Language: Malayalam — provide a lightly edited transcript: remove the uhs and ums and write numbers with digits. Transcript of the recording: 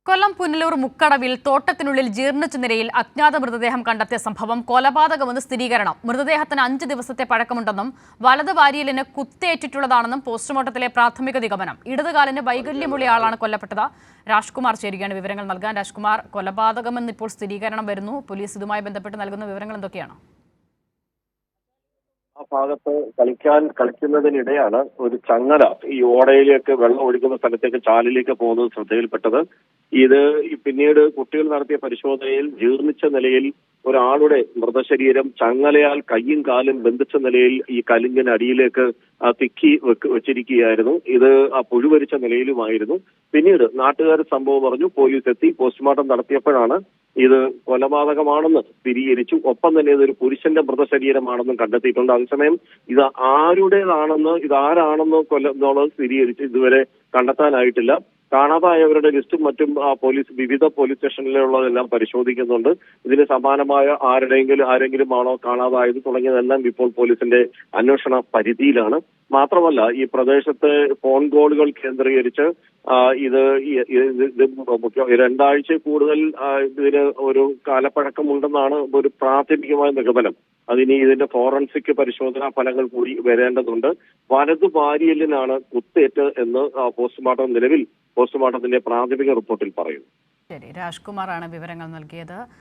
കൊല്ലം പുനലൂർ മുക്കടവിൽ തോട്ടത്തിനുള്ളിൽ ജീർണിച്ച നിലയിൽ അജ്ഞാത മൃതദേഹം കണ്ടെത്തിയ സംഭവം കൊലപാതകമെന്ന് സ്ഥിരീകരണം. മൃതദേഹത്തിന് 5 ദിവസത്തെ പഴക്കമുണ്ടെന്നും വലത് വാരിയലിന് കുത്തേറ്റിട്ടുള്ളതാണെന്നും പോസ്റ്റ്മോർട്ടത്തിലെ പ്രാഥമിക നിഗമനം. ഇടതുകാലിന് വൈകല്യമുള്ള ആളാണ് കൊല്ലപ്പെട്ടത്. രാജ്കുമാർ ചേരുകയാണ് വിവരങ്ങൾ നൽകാൻ. രാജ്കുമാർ, കൊലപാതകമെന്ന് ഇപ്പോൾ സ്ഥിരീകരണം വരുന്നു. പോലീസ് ഇതുമായി ബന്ധപ്പെട്ട് നൽകുന്ന വിവരങ്ങൾ എന്തൊക്കെയാണ്? ആ ഭാഗത്ത് കളിക്കുന്നതിനിടെയാണ് ഒരു ചങ്ങല ഈ ഓടയിലേക്ക് വെള്ളം ഒഴുകുന്ന സ്ഥലത്തേക്ക് ചാലിലേക്ക് പോകുന്നത് ശ്രദ്ധയിൽപ്പെട്ടത്. ഇത് പിന്നീട് കുട്ടികൾ നടത്തിയ പരിശോധനയിൽ ജീർണിച്ച നിലയിൽ ഒരാളുടെ മൃതശരീരം ചങ്ങലയാൽ കയ്യും കാലും ബന്ധിച്ച നിലയിൽ ഈ കലിങ്ങിന് അടിയിലേക്ക് തിക്കി വെച്ചിരിക്കുകയായിരുന്നു. ഇത് പുഴുവരിച്ച നിലയിലുമായിരുന്നു. പിന്നീട് നാട്ടുകാർ സംഭവം പറഞ്ഞു. പോലീസ് എത്തി പോസ്റ്റ്മോർട്ടം നടത്തിയപ്പോഴാണ് ഇത് കൊലപാതകമാണെന്ന് സ്ഥിരീകരിച്ചു. ഒപ്പം തന്നെ ഇതൊരു പുരുഷന്റെ മൃതശരീരമാണെന്നും കണ്ടെത്തിയിട്ടുണ്ട്. അതേസമയം ഇത് ആരുടേതാണെന്ന് എന്നുള്ളത് സ്ഥിരീകരിച്ച് ഇതുവരെ കണ്ടെത്താനായിട്ടില്ല. കാണാതായവരുടെ ലിസ്റ്റും മറ്റും വിവിധ പോലീസ് സ്റ്റേഷനിലുള്ളതെല്ലാം പരിശോധിക്കുന്നുണ്ട്. ഇതിന് സമാനമായ ആരെങ്കിലും ആണോ കാണാതായത് തുടങ്ങിയതെല്ലാം ഇപ്പോൾ പോലീസിന്റെ അന്വേഷണ പരിധിയിലാണ്. മാത്രമല്ല, ഈ പ്രദേശത്തെ ഫോൺ കോളുകൾ കേന്ദ്രീകരിച്ച് ഇത് 2 ആഴ്ച കൂടുതൽ ഇതിന് ഒരു കാലപ്പഴക്കമുണ്ടെന്നാണ് ഒരു പ്രാഥമികമായ നിഗമനം. ഇതിന്റെ ഫോറൻസിക് പരിശോധനാ ഫലങ്ങൾ കൂടി വരേണ്ടതുണ്ട്. വലതു വാരിയലിനാണ് കുത്തേറ്റ് എന്ന് പോസ്റ്റ്മോർട്ടത്തിന്റെ പ്രാഥമിക റിപ്പോർട്ടിൽ പറയുന്നു. ശരി, രാജ്കുമാറാണ് വിവരങ്ങൾ നൽകിയത്.